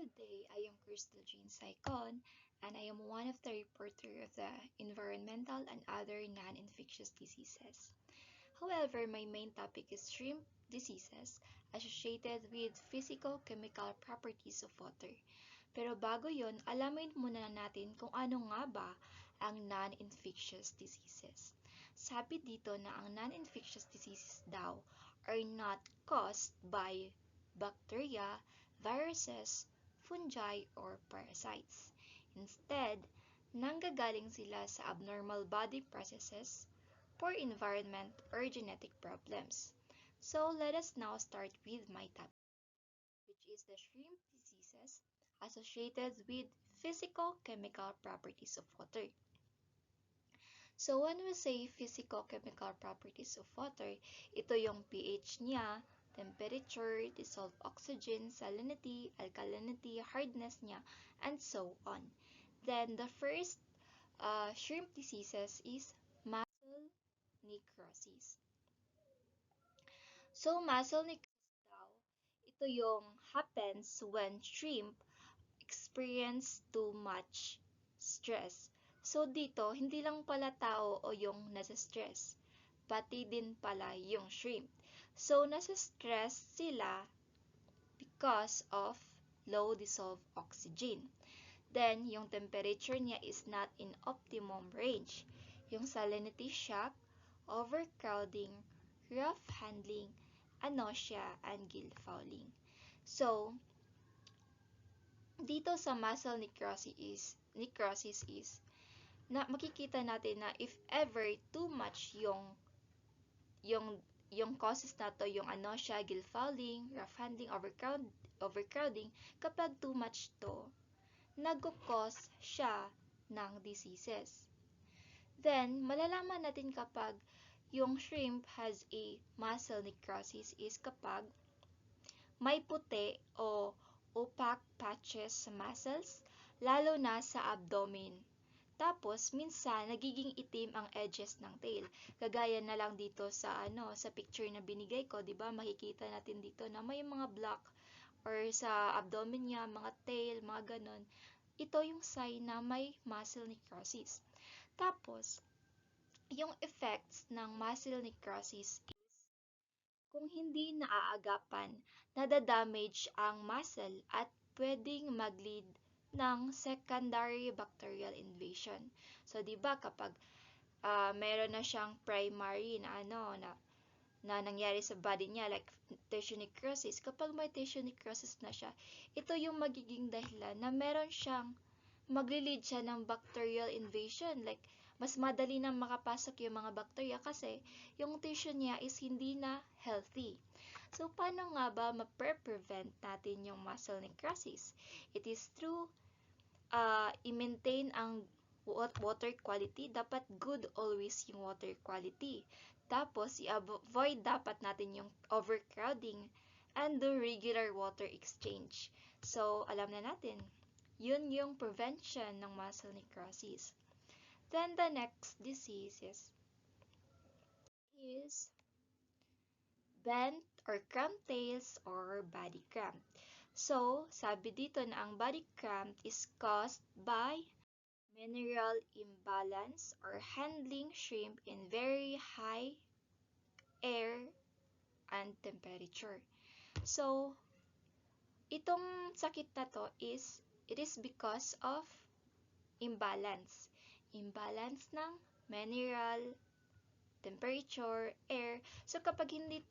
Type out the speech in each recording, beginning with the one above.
Good day, I am Crystal Jean Saicon, and I am one of the reporter of the environmental and other non-infectious diseases. However, my main topic is shrimp diseases associated with physical-chemical properties of water. Pero bago yon, alamin muna natin kung ano nga ba ang non-infectious diseases. Sabi dito na ang non-infectious diseases daw are not caused by bacteria, viruses, fungi, or parasites. Instead, nanggagaling sila sa abnormal body processes, poor environment, or genetic problems. So let us now start with my topic, which is the shrimp diseases associated with physical-chemical properties of water. So when we say physical-chemical properties of water, ito yung pH niya, temperature, dissolved oxygen, salinity, alkalinity, hardness niya, and so on. Then the first shrimp diseases is muscle necrosis. So muscle necrosis daw, ito yung happens when shrimp experience too much stress. So dito, hindi lang pala tao o yung nasa-stress, pati din pala yung shrimp. So nasa-stress sila because of low dissolved oxygen. Then, yung temperature niya is not in optimum range. Yung salinity shock, overcrowding, rough handling, nausea, and gill fouling. So, dito sa muscle necrosis is na makikita natin na if ever too much yung yung causes na to, yung nausea, gill fouling, rough handling, overcrowding, kapag too much to, nagko-cause siya ng diseases. Then, malalaman natin kapag yung shrimp has a muscle necrosis is kapag may puti o opaque patches sa muscles, lalo na sa abdomen. Tapos, minsan, nagiging itim ang edges ng tail. Kagaya na lang dito sa sa picture na binigay ko, 'di ba? Makikita natin dito na may mga black or sa abdomen niya, mga tail, mga ganon. Ito yung sign na may muscle necrosis. Tapos, yung effects ng muscle necrosis is kung hindi naaagapan, nadadamage ang muscle at pwedeng mag-lead ng secondary bacterial invasion. So, 'di ba kapag meron na siyang primary na nangyari sa body niya like tissue necrosis, kapag may tissue necrosis na siya, ito yung magiging dahilan na meron siyang magli-lead siya ng bacterial invasion, like mas madali na makapasok yung mga bacteria kasi yung tissue niya is hindi na healthy. So, paano nga ba ma-prevent natin yung muscle necrosis? It is through i-maintain ang water quality. Dapat good always yung water quality. Tapos, i-avoid dapat natin yung overcrowding and do regular water exchange. So, alam na natin, yun yung prevention ng muscle necrosis. Then, the next diseases is bent or cramp tails or body cramp. So, sabi dito na ang body cramp is caused by mineral imbalance or handling shrimp in very high air and temperature. So, itong sakit na to it is because of imbalance. Imbalance ng mineral, temperature, air. So kapag hindi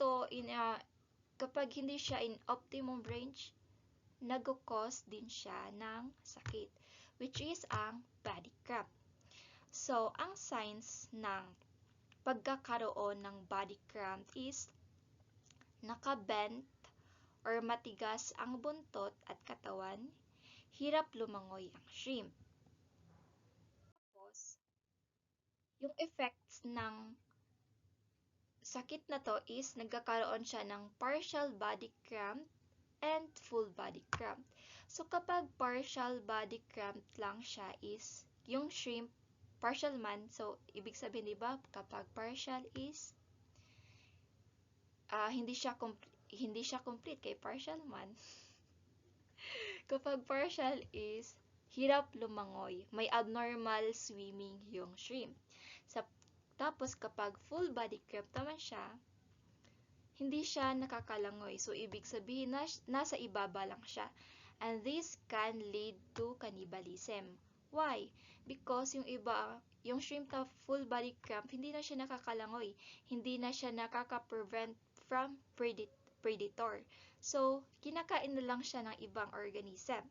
siya in optimum range, nagko-cause din siya ng sakit, which is ang body cramp. So, ang signs ng pagkakaroon ng body cramp is nakabent or matigas ang buntot at katawan, hirap lumangoy ang shrimp. Tapos, yung effects ng sakit na to is nagkakaroon siya ng partial body cramp and full body cramp. So, kapag partial body cramp lang siya is yung shrimp partial man. So, ibig sabihin, di ba, kapag partial is hindi siya complete kay partial man. Kapag partial is hirap lumangoy, may abnormal swimming yung shrimp. Sa, tapos kapag full body cramp naman siya, hindi siya nakakalangoy. So, ibig sabihin nasa ibaba lang siya. And this can lead to cannibalism. Why? Because yung iba, yung shrimp na full body cramp, hindi na siya nakakalangoy. Hindi na siya nakaka-prevent from predator. So, kinakain na lang siya ng ibang organism.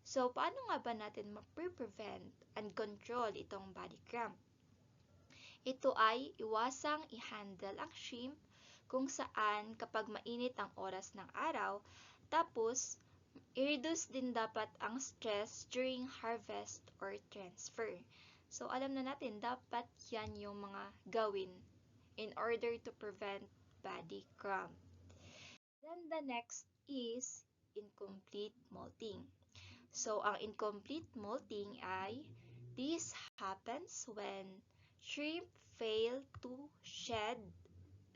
So, paano nga ba natin ma-prevent and control itong body cramp? Ito ay iwasang i-handle ang shrimp kung saan kapag mainit ang oras ng araw, tapos i-reduce din dapat ang stress during harvest or transfer. So alam na natin, dapat yan yung mga gawin in order to prevent body cramp. Then the next is incomplete molting. So ang incomplete molting ay this happens when shrimp fail to shed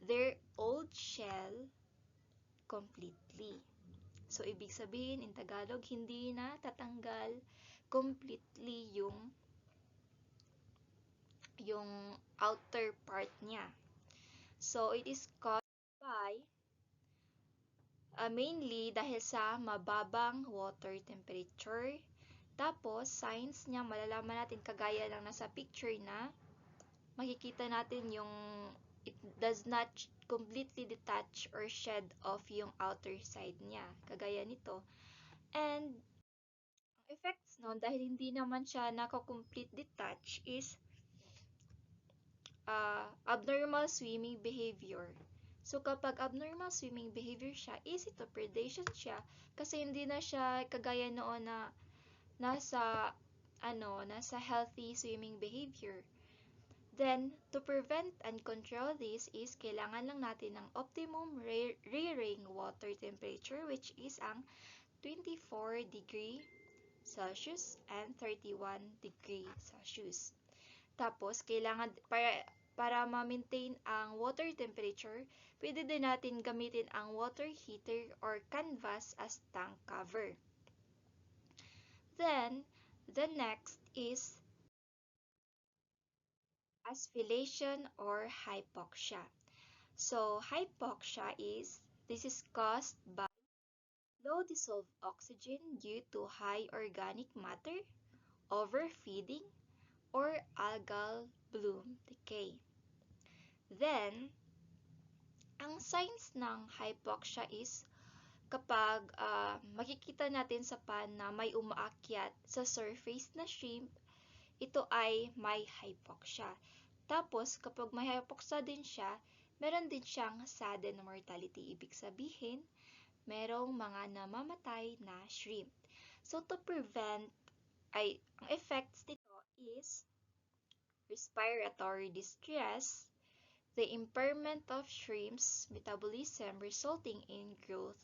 their old shell completely. So, ibig sabihin, in Tagalog, hindi na tatanggal completely yung outer part niya. So, it is caused by mainly dahil sa mababang water temperature. Tapos, signs niya, malalaman natin kagaya lang nasa picture na makikita natin yung it does not completely detach or shed off yung outer side niya, kagaya nito. And ang effects nun, dahil hindi naman siya naka-complete detach, is abnormal swimming behavior. So, kapag abnormal swimming behavior siya, easy to predation siya kasi hindi na siya kagaya noon na nasa healthy swimming behavior. Then, to prevent and control this is kailangan lang natin ng optimum rearing water temperature which is ang 24 degree Celsius and 31 degree Celsius. Tapos, kailangan para ma-maintain ang water temperature, pwede din natin gamitin ang water heater or canvas as tank cover. Then, the next is asphyxiation or hypoxia. So, hypoxia this is caused by low dissolved oxygen due to high organic matter, overfeeding, or algal bloom decay. Then, ang signs ng hypoxia is kapag makikita natin sa pan na may umaakyat sa surface na shrimp, ito ay may hypoxia. Tapos, kapag may hypoxia din siya, meron din siyang sudden mortality. Ibig sabihin, merong mga namamatay na shrimp. So, to prevent, ang effects nito is respiratory distress, the impairment of shrimp's metabolism resulting in growth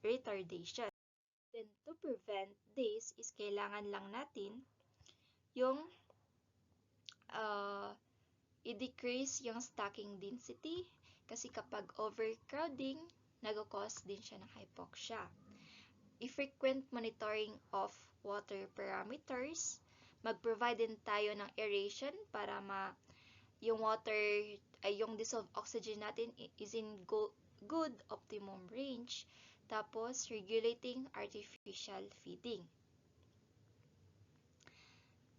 retardation. Then, to prevent this is kailangan lang natin yung i-decrease yung stocking density kasi kapag overcrowding, nag-cause din siya ng hypoxia. I-frequent monitoring of water parameters, mag-provide din tayo ng aeration para yung water ay yung dissolved oxygen natin is in good optimum range. Tapos, regulating artificial feeding.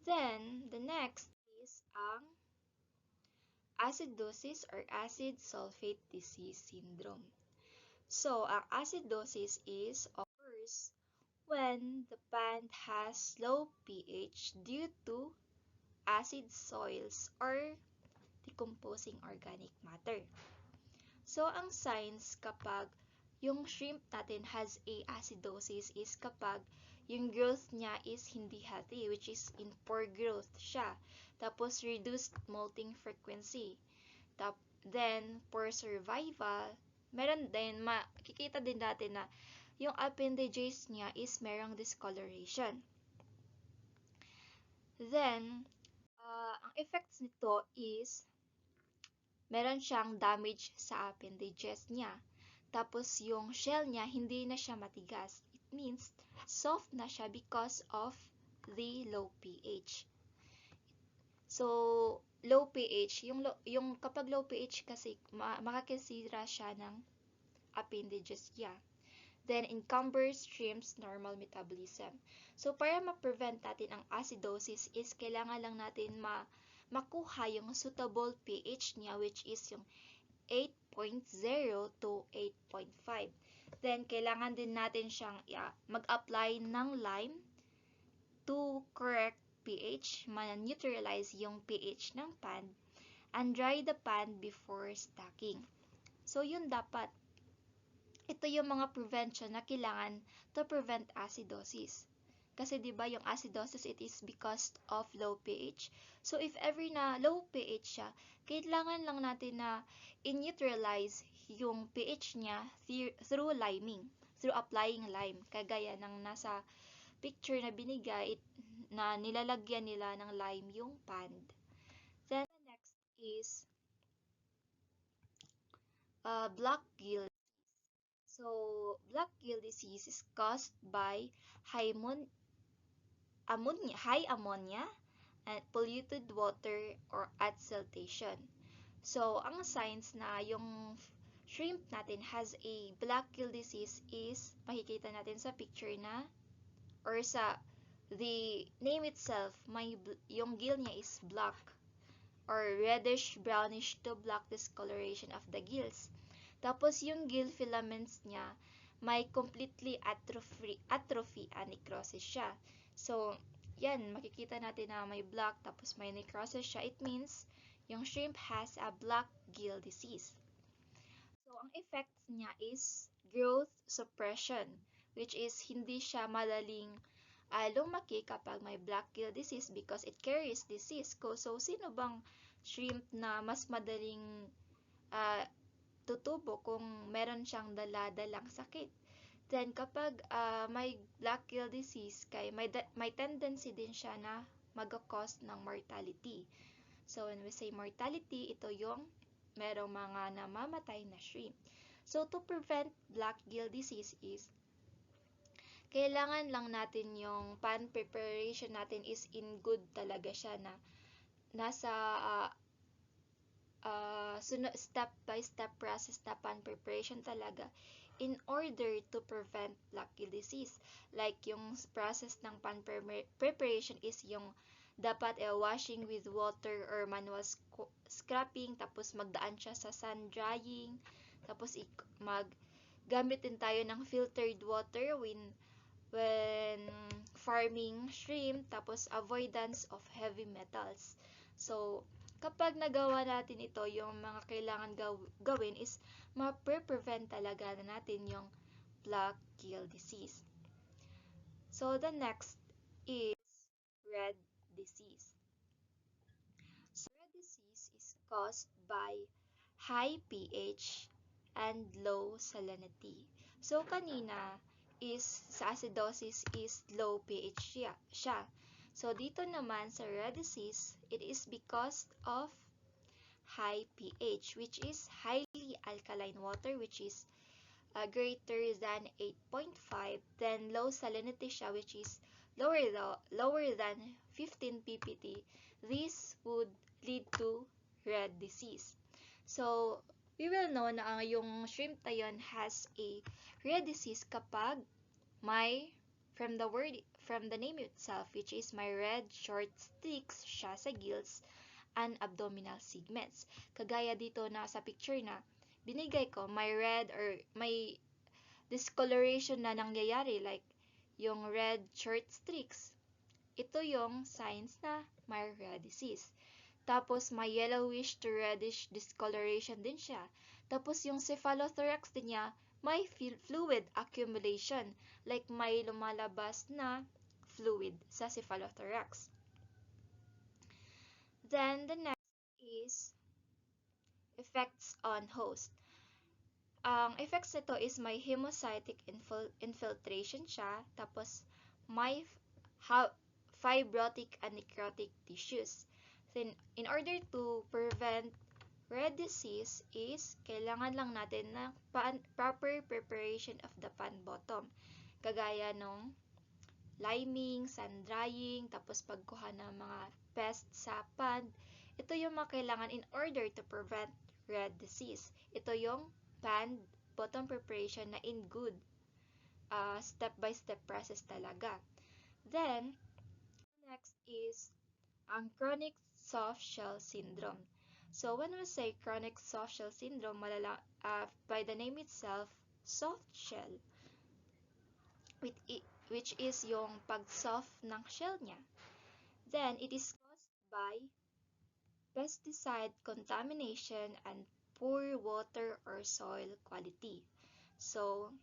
Then, the next is ang acidosis or acid sulfate disease syndrome. So, ang acidosis occurs when the pond has low pH due to acid soils or decomposing organic matter. So, ang signs kapag yung shrimp natin has a acidosis is kapag yung growth niya is hindi healthy, which is in poor growth siya. Tapos, reduced molting frequency. Then, poor survival. Meron din, makikita din natin na yung appendages niya is merong discoloration. Then, ang effects nito is meron siyang damage sa appendages niya. Tapos, yung shell niya, hindi na siya matigas. means soft na siya because of the low pH. So, low pH, yung kapag low pH kasi makakasira siya ng appendages niya. Then, encumbers shrimp's normal metabolism. So, para ma-prevent natin ang acidosis is kailangan lang natin makuha yung suitable pH niya, which is yung 8.0 to 8.5. Then, kailangan din natin siyang mag-apply ng lime to correct pH, ma-neutralize yung pH ng pan, and dry the pan before stacking. So, yun dapat. Ito yung mga prevention na kailangan to prevent acidosis. Kasi 'di ba yung acidosis, it is because of low pH. So if ever na low pH siya, kailangan lang natin na in-neutralize yung pH niya through liming, through applying lime. Kagaya ng nasa picture na binigay na nilalagyan nila ng lime yung pan. Then the next is black gill. So, black gill disease is caused by high ammonia and polluted water or at siltation. So, ang signs na yung shrimp natin has a black gill disease is makikita natin sa picture na or sa the name itself, yung gill niya is black or reddish brownish to black discoloration of the gills. Tapos yung gill filaments niya may completely atrophy and necrosis siya. So, yan, makikita natin na may black tapos may necrosis siya. It means yung shrimp has a black gill disease. So, ang effects niya is growth suppression, which is hindi siya madaling lumaki kapag may black gill disease because it carries disease. So, sino bang shrimp na mas madaling tutubo kung meron siyang dala-dalang sakit? Then, kapag may black gill disease, may tendency din siya na mag-cause ng mortality. So, when we say mortality, ito yung merong mga namamatay na shrimp. So, to prevent black gill disease is, kailangan lang natin yung pan preparation natin is in good talaga siya na nasa step by step process na pan preparation talaga in order to prevent black gill disease. Like yung process ng pan preparation is yung dapat washing with water or manual scrubbing, tapos magdaan siya sa sun drying, tapos gamit din tayo ng filtered water when farming shrimp, tapos avoidance of heavy metals. So, kapag nagawa natin ito, yung mga kailangan gawin is ma-prevent talaga na natin yung black gill disease. So, the next is red disease. So, red disease is caused by high pH and low salinity. So, kanina is sa acidosis is low pH siya. So, dito naman sa red disease, it is because of high pH, which is highly alkaline water, which is greater than 8.5, then low salinity siya, which is lower than 15 ppt. This would lead to red disease. So, we will know na yung shrimp na yun has a red disease kapag may, from the name itself, which is may red short streaks siya sa gills and abdominal segments. Kagaya dito na sa picture na binigay ko, may red or may discoloration na nangyayari like yung red short streaks. Ito yung signs na may red disease. Tapos, may yellowish to reddish discoloration din siya. Tapos, yung cephalothorax din niya, may fluid accumulation. Like, may lumalabas na fluid sa cephalothorax. Then, the next is effects on host. Ang effects nito is may hemocytic infiltration siya. Tapos, may fibrotic and necrotic tissues. Then, in order to prevent red disease is kailangan lang natin ng proper preparation of the pan bottom. kagaya nung liming, sun drying, tapos pagkuha ng mga pest sa pond. Ito yung mga kailangan in order to prevent red disease. Ito yung pond bottom preparation na in good step-by-step process talaga. Then, next is ang chronic soft shell syndrome. So, when we say chronic soft shell syndrome, by the name itself, soft shell, which is yung pag-soft ng shell niya. Then, it is caused by pesticide contamination and poor water or soil quality. So,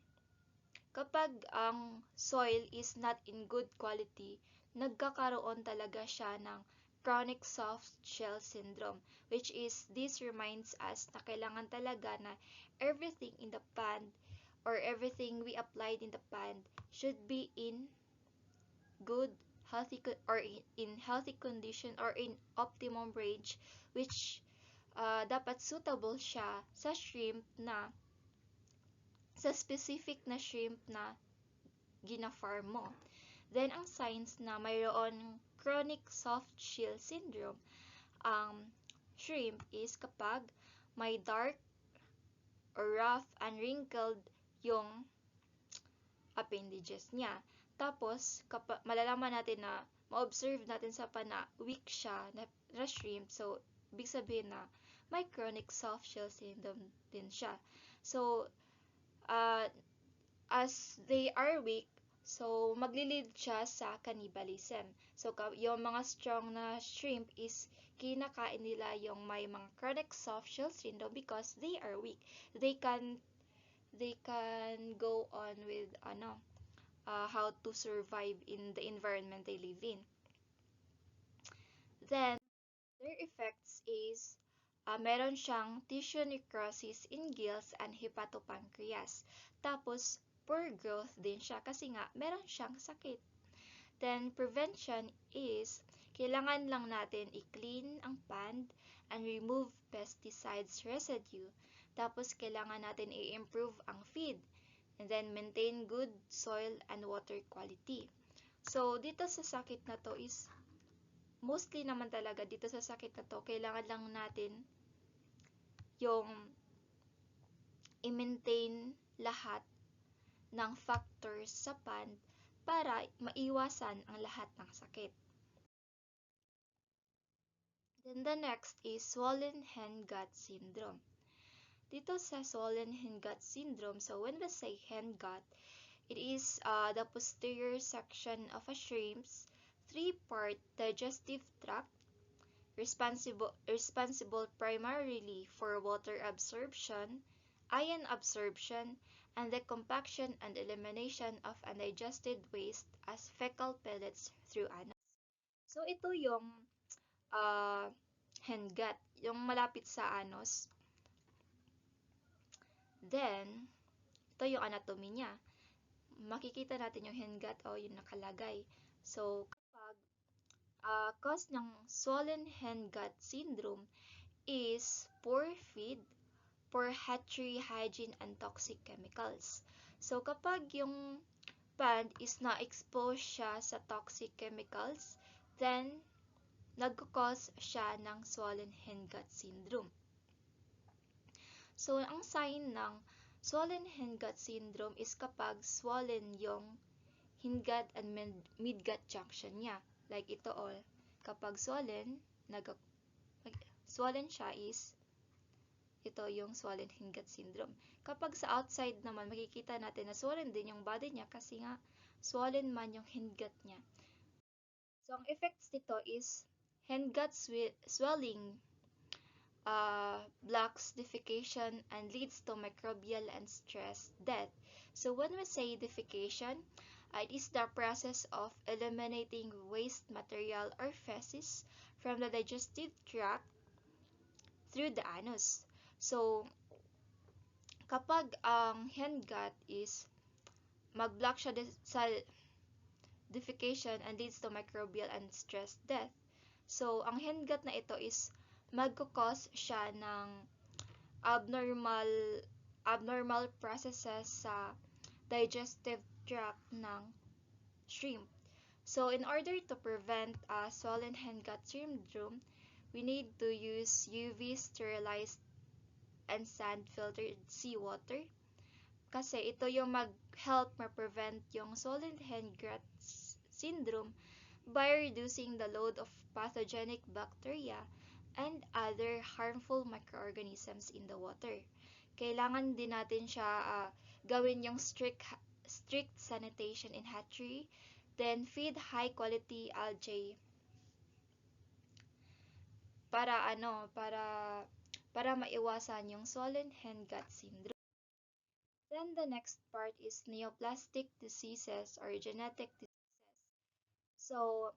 kapag ang soil is not in good quality, nagkakaroon talaga siya ng chronic soft shell syndrome, which is this reminds us na kailangan talaga na everything in the pond or everything we applied in the pond should be in good healthy or in healthy condition or in optimum range, which dapat suitable siya sa shrimp na sa specific na shrimp na gina-farm mo. Then, ang signs na mayroon chronic soft shell syndrome ang shrimp is kapag may dark or rough and wrinkled yung appendages niya. Tapos, malalaman natin na ma-observe natin sa na weak siya na shrimp. So, ibig sabihin na may chronic soft shell syndrome din siya. So, as they are weak, so maglilid siya sa cannibalism. So, yung mga strong na shrimp is kinakain nila yung may mga chronic soft shell syndrome because they are weak. They can go on with how to survive in the environment they live in. Then, their effects is meron siyang tissue necrosis in gills and hepatopancreas. Tapos, poor growth din siya kasi nga meron siyang sakit. Then, prevention is kailangan lang natin i-clean ang pond and remove pesticides residue. Tapos, kailangan natin i-improve ang feed and then maintain good soil and water quality. So, dito sa sakit na to is, mostly naman talaga dito sa sakit na to, kailangan lang natin yung i-maintain lahat ng factors sa pond para maiwasan ang lahat ng sakit. Then the next is swollen hand gut syndrome. Dito sa swollen hand gut syndrome, so when we say hand gut, it is the posterior section of a shrimp's three-part digestive tract responsible primarily for water absorption, ion absorption, and the compaction and elimination of undigested waste as fecal pellets through anus. So, ito yung hand gut, yung malapit sa anus. Then, ito yung anatomy niya. Makikita natin yung hand gut o yung nakalagay. So, kapag cause ng swollen hand gut syndrome is poor feed, poor hatchery hygiene, and toxic chemicals. So, kapag yung pond is na-expose siya sa toxic chemicals, then nagkakos siya ng swollen hand gut syndrome. So, ang sign ng swollen hand gut syndrome is kapag swollen yung hindgut and midgut junction niya. Like ito all. Kapag swollen siya is ito yung swollen hindgut syndrome. Kapag sa outside naman, makikita natin na swollen din yung body niya kasi nga swollen man yung hindgut niya. So, ang effects nito is hindgut swelling, blocks defecation and leads to microbial and stress death. So when we say defecation, it is the process of eliminating waste material or feces from the digestive tract through the anus. So kapag ang hindgut is mag-block siya sa defecation and leads to microbial and stress death. So ang hindgut na ito is magkukos siya ng abnormal processes sa digestive tract ng shrimp. So, in order to prevent swollen hand gut syndrome, we need to use UV sterilized and sand filtered seawater kasi ito yung mag-help ma-prevent yung swollen hand gut syndrome by reducing the load of pathogenic bacteria and other harmful microorganisms in the water. Kailangan din natin siya gawin yung strict sanitation in hatchery, then feed high quality algae para para maiwasan yung swollen hand gut syndrome. Then the next part is neoplastic diseases or genetic diseases. So,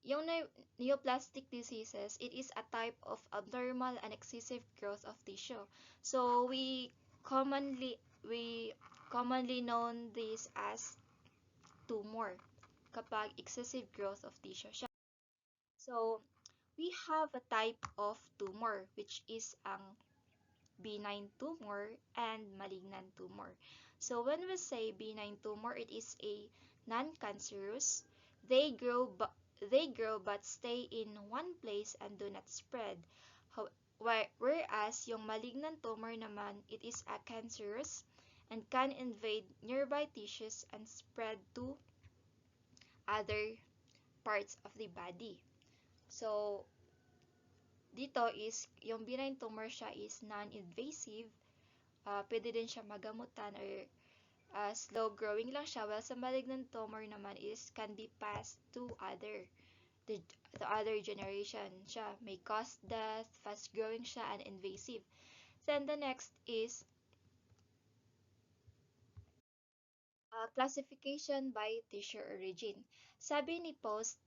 yung neoplastic diseases, it is a type of abnormal and excessive growth of tissue. So, we commonly known this as tumor kapag excessive growth of tissue siya. So, we have a type of tumor which is ang benign tumor and malignant tumor. So when we say benign tumor, it is a non-cancerous. They grow but stay in one place and do not spread. Whereas yung malignant tumor naman, it is a cancerous and can invade nearby tissues and spread to other parts of the body. So, dito is, yung benign tumor siya is non-invasive. Pwede din siya magamutan or slow growing lang siya. While sa malignant tumor naman is can be passed to the other generation siya. May cause death, fast growing siya, and invasive. Then the next is classification by tissue origin. Sabi ni Post,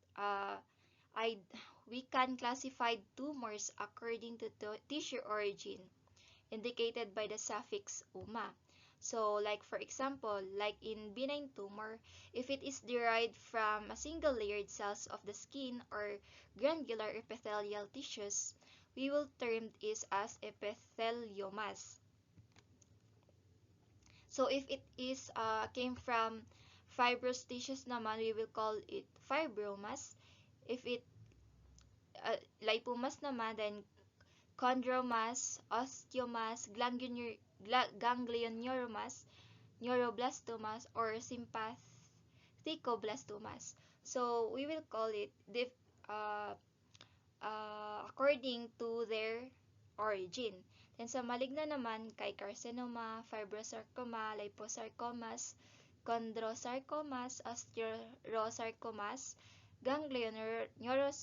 we can classify tumors according to tissue origin indicated by the suffix uma. So, like for example, like in benign tumor, if it is derived from a single layered cells of the skin or granular epithelial tissues, we will term this as epitheliomas. So, if it is came from fibrous tissues naman, we will call it fibromas. If it lipomas naman, then chondromas, osteomas, ganglioneuromas, neuroblastomas, or sympathicoblastomas. So, we will call it according to their origin. Then sa maligna naman, kay carcinoma, fibrosarcoma, liposarcomas, chondrosarcomas, osteosarcomas, ganglioneuromas,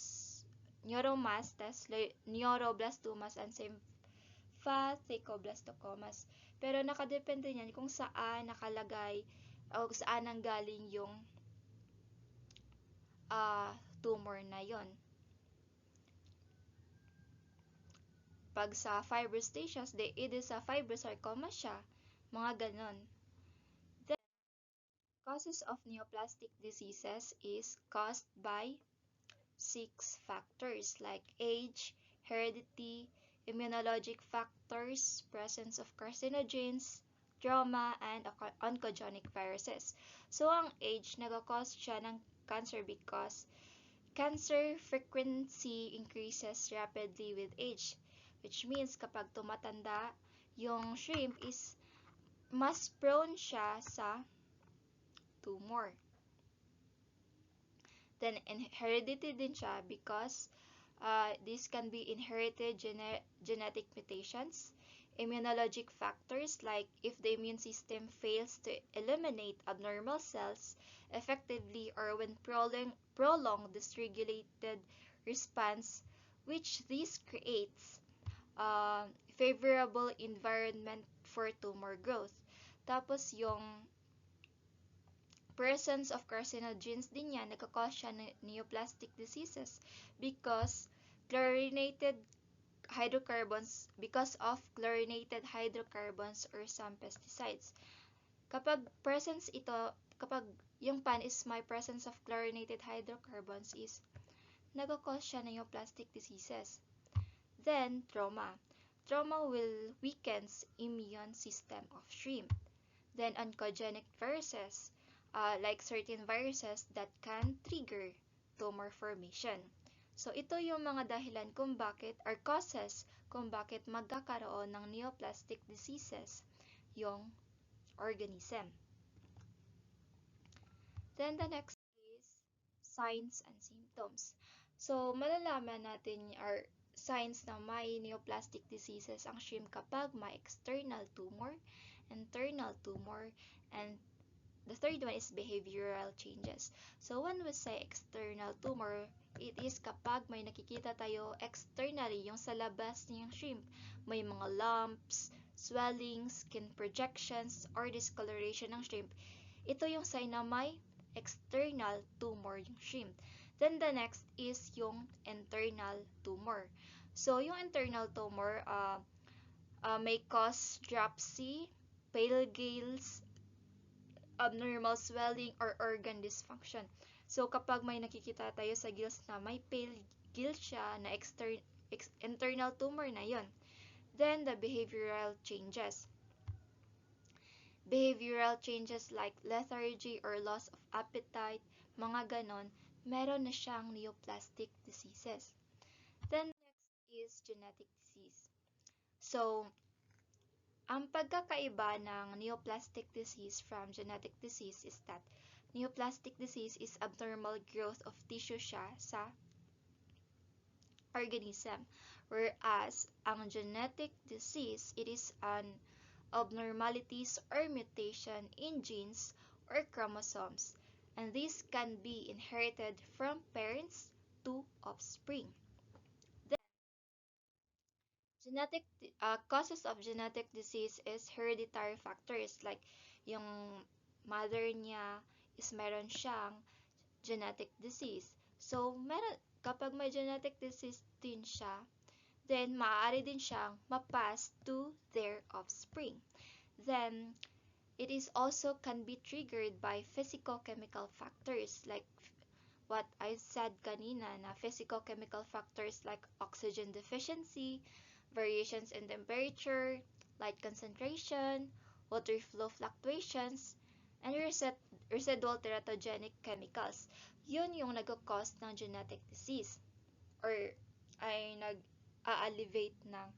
neuroblastomas, and sympathicoblastomas. Pero nakadepende niyan kung saan nakalagay o saan nanggaling yung tumor na yon. Pag sa fibrous tissues, it is a fibrosarcoma siya. Mga ganon. Then, causes of neoplastic diseases is caused by 6 factors like age, heredity, immunologic factors, presence of carcinogens, trauma, and oncogenic viruses. So, ang age, nag-cause siya ng cancer because cancer frequency increases rapidly with age, which means kapag tumatanda, yung shrimp is mas prone siya sa tumor. Then, heredity din siya because this can be inherited genetic mutations, immunologic factors like if the immune system fails to eliminate abnormal cells effectively or when prolonged dysregulated response, which this creates favorable environment for tumor growth. Tapos yung presence of carcinogens din yan, nagkakause siya ng neoplastic diseases because because of chlorinated hydrocarbons or some pesticides. Kapag yung pan is my presence of chlorinated hydrocarbons is nagkakause siya ng neoplastic diseases. Then, trauma. Trauma will weakens immune system of shrimp. Then oncogenic viruses, like certain viruses that can trigger tumor formation. So ito yung mga dahilan kung bakit or causes kung bakit magkakaroon ng neoplastic diseases yung organism. Then the next is signs and symptoms. So malalaman natin or signs na may neoplastic diseases ang shrimp kapag may external tumor, internal tumor, and the third one is behavioral changes. So when we say external tumor, it is kapag may nakikita tayo externally, yung sa labas ng shrimp, may mga lumps, swelling, skin projections, or discoloration ng shrimp. Ito yung sign na may external tumor yung shrimp. Then the next is yung internal tumor. So yung internal tumor may cause dropsy, pale gills, abnormal swelling, or organ dysfunction. So kapag may nakikita tayo sa gills na may pale gill siya na internal tumor na yon. Then the behavioral changes. Behavioral changes like lethargy or loss of appetite, mga ganon, meron na siyang neoplastic diseases. Then next is genetic disease. So, ang pagkakaiba ng neoplastic disease from genetic disease is that neoplastic disease is abnormal growth of tissue siya sa organism, whereas ang genetic disease, it is an abnormalities or mutation in genes or chromosomes, and this can be inherited from parents to offspring. Then, genetic causes of genetic disease is hereditary factors like yung mother niya is meron siyang genetic disease. So, kapag may genetic disease din siya, then maaari din siyang mapass to their offspring. Then, it is also can be triggered by physicochemical factors like what I said kanina na physicochemical factors like oxygen deficiency, variations in temperature, light concentration, water flow fluctuations, and residual teratogenic chemicals. Yun yung nag-cause ng genetic disease or ay nag-a-alleviate ng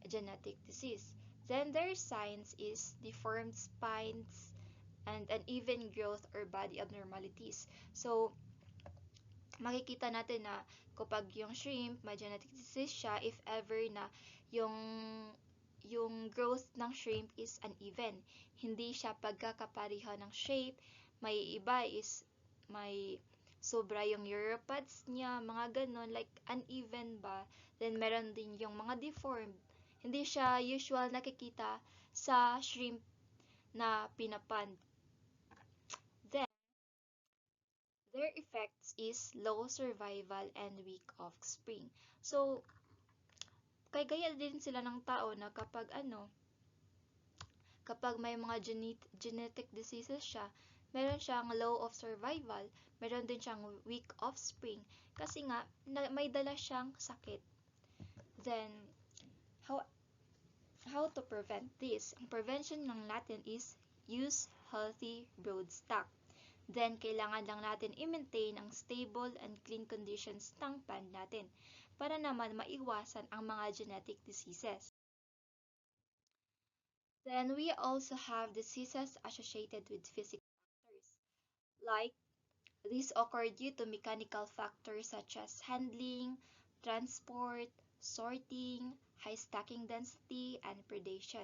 genetic disease. Then their signs is deformed spines and uneven growth or body abnormalities. So, makikita natin na kapag yung shrimp, may genetic disease siya, if ever na yung growth ng shrimp is uneven. Hindi siya pagkakaparihan ng shape. May iba is may sobra yung uropods niya, mga ganon, like uneven ba. Then meron din yung mga deformed. Hindi siya usual nakikita sa shrimp na pinapand. Then, their effects is low survival and weak offspring. So, kay gaya din sila ng tao na kapag may mga genetic diseases siya, meron siyang low of survival, meron din siyang weak offspring, kasi nga, may dala siyang sakit. Then, how to prevent this? Ang prevention lang natin is use healthy broodstock. Then, kailangan lang natin i-maintain ang stable and clean conditions ng pond natin para naman maiwasan ang mga genetic diseases. Then, we also have diseases associated with physical factors. Like, these occur due to mechanical factors such as handling, transport, sorting, high stocking density, and predation.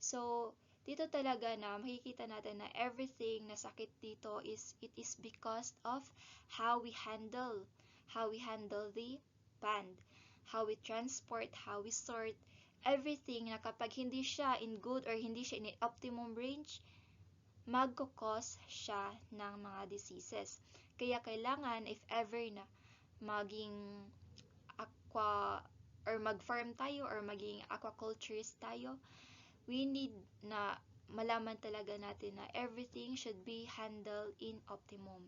So, dito talaga na makikita natin na everything na sakit dito is it is because of how we handle the pond, how we transport, how we sort, everything na kapag hindi siya in good or hindi siya in optimum range, magkukos siya ng mga diseases. Kaya kailangan if ever na maging aqua or mag-farm tayo or maging aquaculturist tayo, we need na malaman talaga natin na everything should be handled in optimum.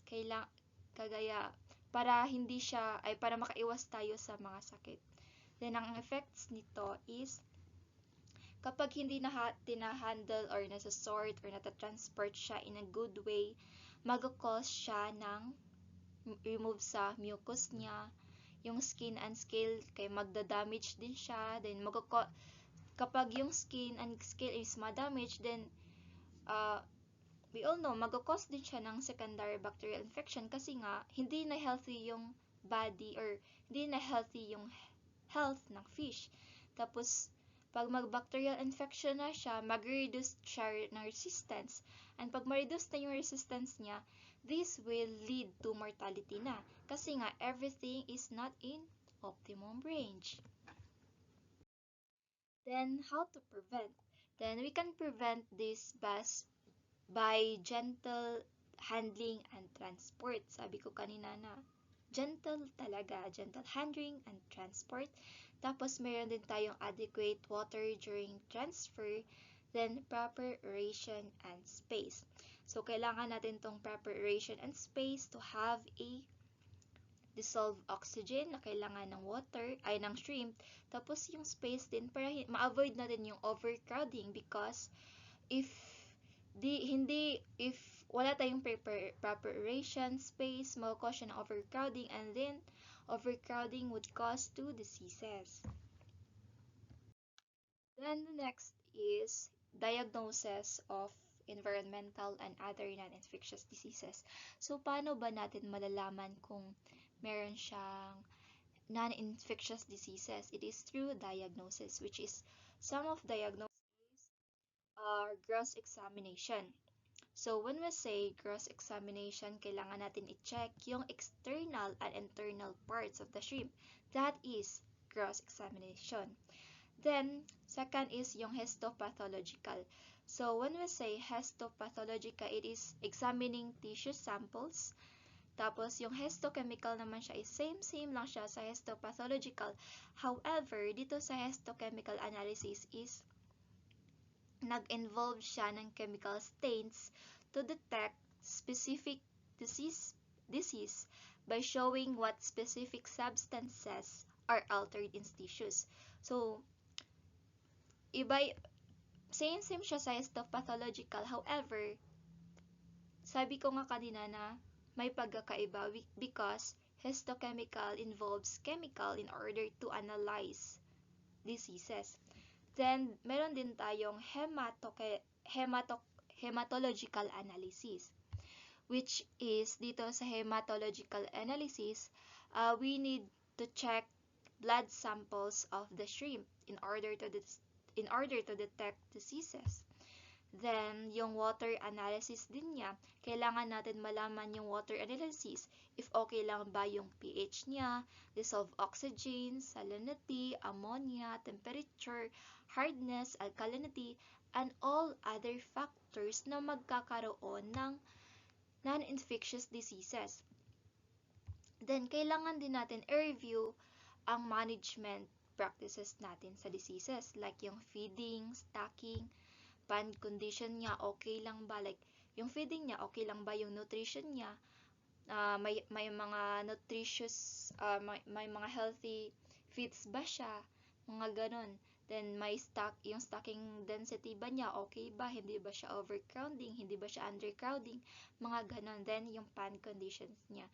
Kagaya para hindi siya ay para makaiwas tayo sa mga sakit. Then ang effects nito is kapag hindi na tinahandle or nasa-sort or nata-transport siya in a good way, mag-cause siya ng remove sa mucus niya, yung skin and scale kay magda-damage din siya, then kapag yung skin and scale is ma-damage, then uh, we all know mag-cause din siya ng secondary bacterial infection kasi nga hindi na healthy yung body or hindi na healthy yung health ng fish. Tapos pag mag-bacterial infection na siya, mag-reduce siya ng resistance. And pag ma-reduce na yung resistance niya, this will lead to mortality na. Kasi nga, everything is not in optimum range. Then, how to prevent? Then, we can prevent this by gentle handling and transport. Sabi ko kanina na gentle talaga, gentle handling and transport. Tapos meron din tayong adequate water during transfer, then proper aeration and space. So kailangan natin tong proper aeration and space to have a dissolved oxygen na kailangan ng water, ay ng shrimp. Tapos yung space din para ma-avoid natin yung overcrowding because if if wala tayong proper aeration space, mag-cause siya ng overcrowding, and then overcrowding would cause two diseases. Then the next is diagnosis of environmental and other non-infectious diseases. So paano ba natin malalaman kung meron siyang non-infectious diseases? It is through diagnosis, which is some of diagnoses are gross examination. So when we say gross examination, kailangan natin i-check yung external and internal parts of the shrimp. That is gross examination. Then, second is yung histopathological. So when we say histopathological, it is examining tissue samples. Tapos yung histochemical naman siya is same lang siya sa histopathological. However, dito sa histochemical analysis is nag-involve siya ng chemical stains to detect specific disease by showing what specific substances are altered in tissues. So, same siya sa histopathological. However, sabi ko nga kanina na may pagkakaiba because histochemical involves chemical in order to analyze diseases. Then, meron din tayong hematological analysis, which is dito sa hematological analysis, we need to check blood samples of the shrimp in order to detect diseases. Then, yung water analysis din niya, kailangan natin malaman yung water analysis if okay lang ba yung pH niya, dissolved oxygen, salinity, ammonia, temperature, hardness, alkalinity, and all other factors na magkakaroon ng non-infectious diseases. Then, kailangan din natin i-review ang management practices natin sa diseases like yung feeding, stocking, pond condition niya, okay lang ba? Like, yung feeding niya, okay lang ba yung nutrition niya? May mga nutritious, may mga healthy feeds ba siya? Mga ganon. Then, yung stocking density ba niya, okay ba? Hindi ba siya overcrowding? Hindi ba siya undercrowding? Mga ganon. Then, yung pond conditions niya.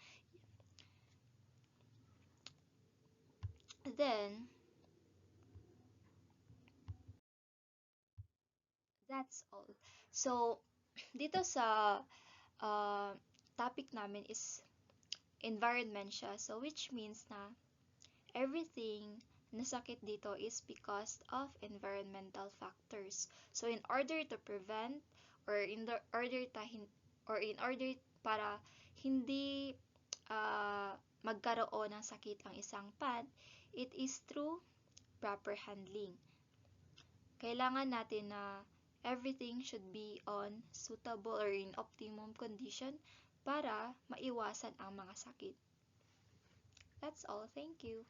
Then, that's all. So, dito sa topic namin is environment siya. So, which means na everything na sakit dito is because of environmental factors. So, in order to prevent or in order para hindi magkaroon ng sakit ang isang pond, it is through proper handling. Kailangan natin na everything should be on suitable or in optimum condition para maiwasan ang mga sakit. That's all. Thank you.